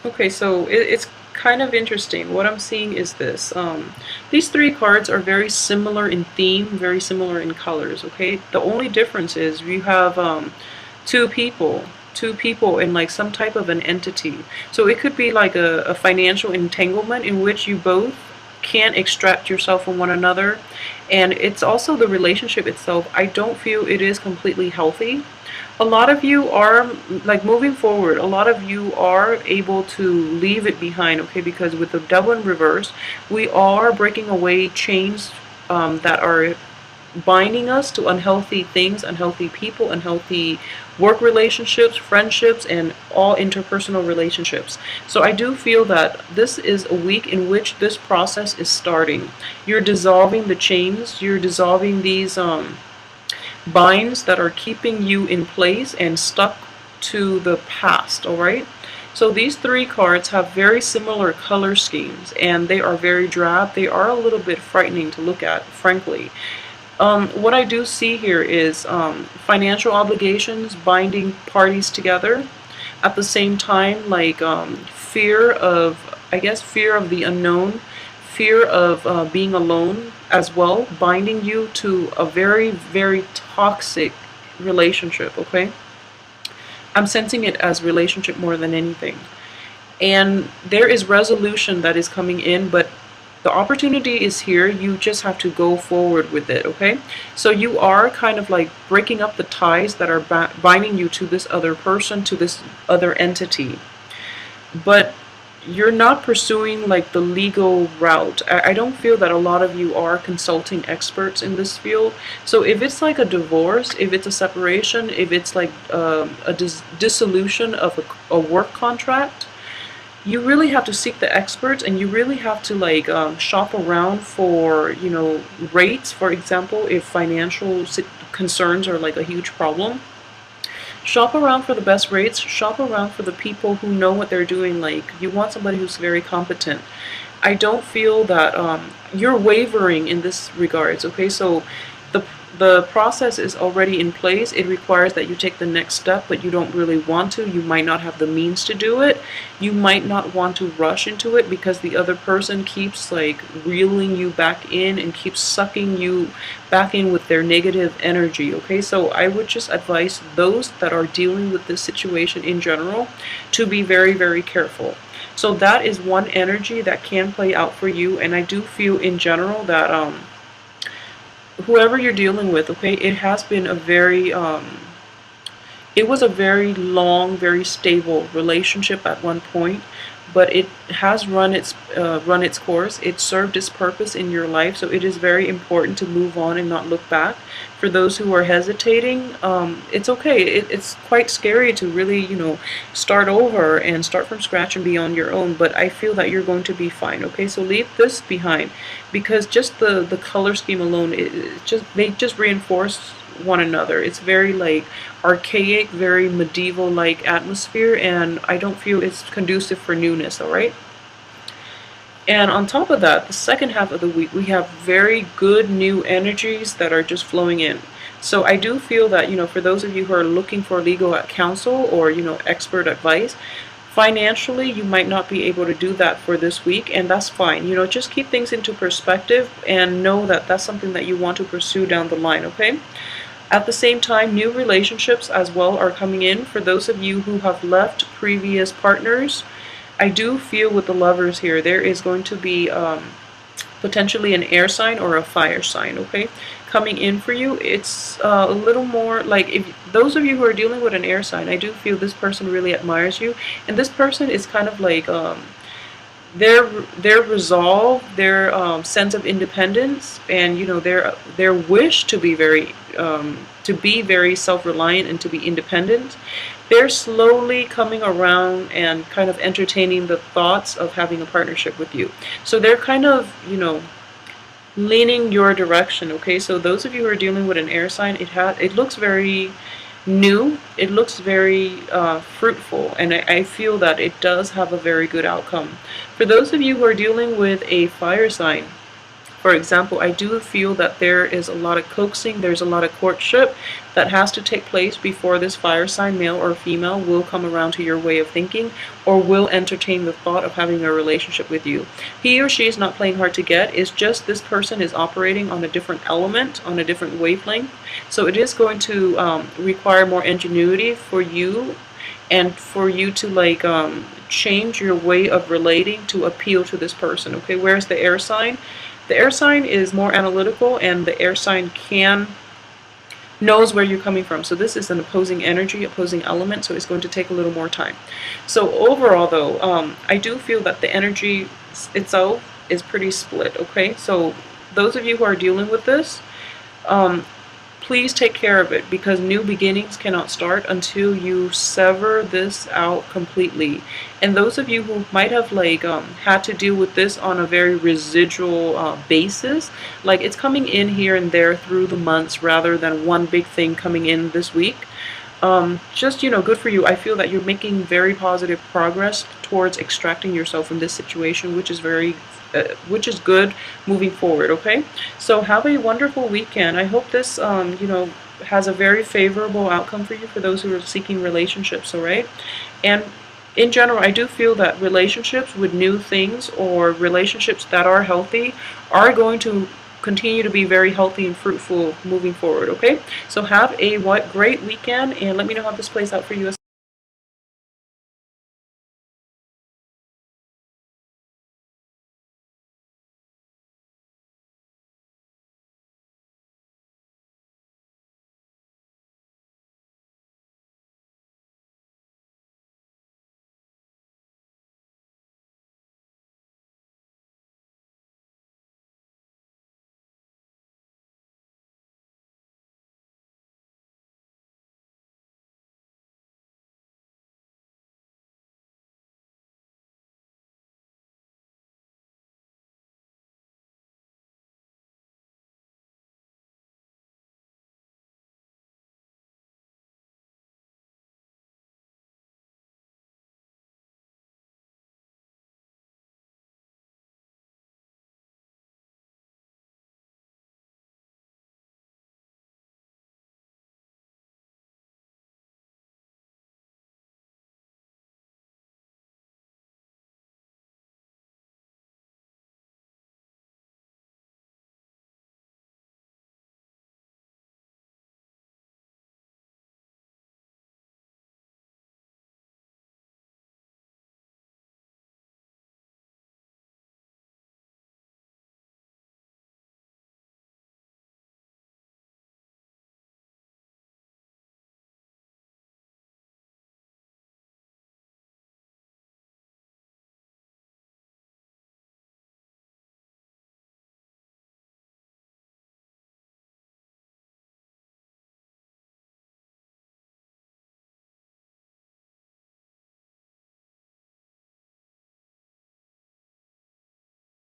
Okay, so it's kind of interesting. What I'm seeing is this. These three cards are very similar in theme, very similar in colors, okay? The only difference is you have two people, two people in like some type of an entity. So it could be like a financial entanglement in which you both can't extract yourself from one another. And it's also the relationship itself. I don't feel it is completely healthy. A lot of you are like moving forward, a lot of you are able to leave it behind, okay? Because with the devil in reverse, we are breaking away chains that are binding us to unhealthy things, unhealthy people, unhealthy work relationships, friendships, and all interpersonal relationships. So I do feel that this is a week in which this process is starting. You're dissolving the chains, you're dissolving these binds that are keeping you in place and stuck to the past, all right? So these three cards have very similar color schemes and they are very drab. They are a little bit frightening to look at, frankly. What I do see here is financial obligations binding parties together. At the same time, like fear of, I guess, fear of the unknown, fear of being alone as well, binding you to a very, very toxic relationship, okay? I'm sensing it as relationship more than anything. And there is resolution that is coming in, but the opportunity is here. You just have to go forward with it, okay? So you are kind of like breaking up the ties that are binding you to this other person, to this other entity. But you're not pursuing like the legal route. I don't feel that a lot of you are consulting experts in this field. So if it's like a divorce, if it's a separation, if it's like a dissolution of a work contract, you really have to seek the experts and you really have to like shop around for, you know, rates, for example, if financial concerns are like a huge problem. Shop around for the best rates, shop around for the people who know what they're doing. Like, you want somebody who's very competent. I don't feel that you're wavering in this regards, okay? So the process is already in place. It requires that you take the next step, but you don't really want to. You might not have the means to do it. You might not want to rush into it because the other person keeps like reeling you back in and keeps sucking you back in with their negative energy, okay? So I would just advise those that are dealing with this situation in general to be very, very careful. So that is one energy that can play out for you, and I do feel in general that whoever you're dealing with, okay, it has been a very it was a very long, very stable relationship at one point, but it has run its course. It served its purpose in your life, so it is very important to move on and not look back. For those who are hesitating, it's okay. It's quite scary to really, you know, start over and start from scratch and be on your own, but I feel that you're going to be fine, okay? So leave this behind, because just the color scheme alone, they just reinforce one another. It's very like archaic, very medieval like atmosphere, and I don't feel it's conducive for newness, all right? And on top of that, the second half of the week, we have very good new energies that are just flowing in. So I do feel that, you know, for those of you who are looking for legal counsel or, you know, expert advice, financially, you might not be able to do that for this week, and that's fine. You know, just keep things into perspective and know that that's something that you want to pursue down the line, okay? At the same time, new relationships as well are coming in. For those of you who have left previous partners, I do feel with the lovers here, there is going to be potentially an air sign or a fire sign, okay, coming in for you. It's a little more like, if those of you who are dealing with an air sign, I do feel this person really admires you, and this person is kind of like their resolve, their sense of independence, and you know their wish to be very self-reliant and to be independent. They're slowly coming around and kind of entertaining the thoughts of having a partnership with you. So they're kind of, you know, leaning your direction, okay? So those of you who are dealing with an air sign, it looks very new, it looks very fruitful, and I feel that it does have a very good outcome. For those of you who are dealing with a fire sign, For example, I do feel that there is a lot of coaxing, there's a lot of courtship that has to take place before this fire sign, male or female, will come around to your way of thinking or will entertain the thought of having a relationship with you. He or she is not playing hard to get. It's just this person is operating on a different element, on a different wavelength. So it is going to require more ingenuity for you, and for you to like change your way of relating to appeal to this person. Okay, whereas the air sign is more analytical, and the air sign knows where you're coming from. So this is an opposing energy, opposing element, so it's going to take a little more time. So overall though, I do feel that the energy itself is pretty split. Okay, so those of you who are dealing with this, please take care of it, because new beginnings cannot start until you sever this out completely. And those of you who might have like had to deal with this on a very residual basis, like it's coming in here and there through the months rather than one big thing coming in this week, just, you know, good for you. I feel that you're making very positive progress towards extracting yourself from this situation, which is good moving forward. Okay, so have a wonderful weekend. I hope this you know, has a very favorable outcome for you, for those who are seeking relationships. All right, and in general, I do feel that relationships with new things, or relationships that are healthy, are going to continue to be very healthy and fruitful moving forward. Okay, so have a great weekend, and let me know how this plays out for you.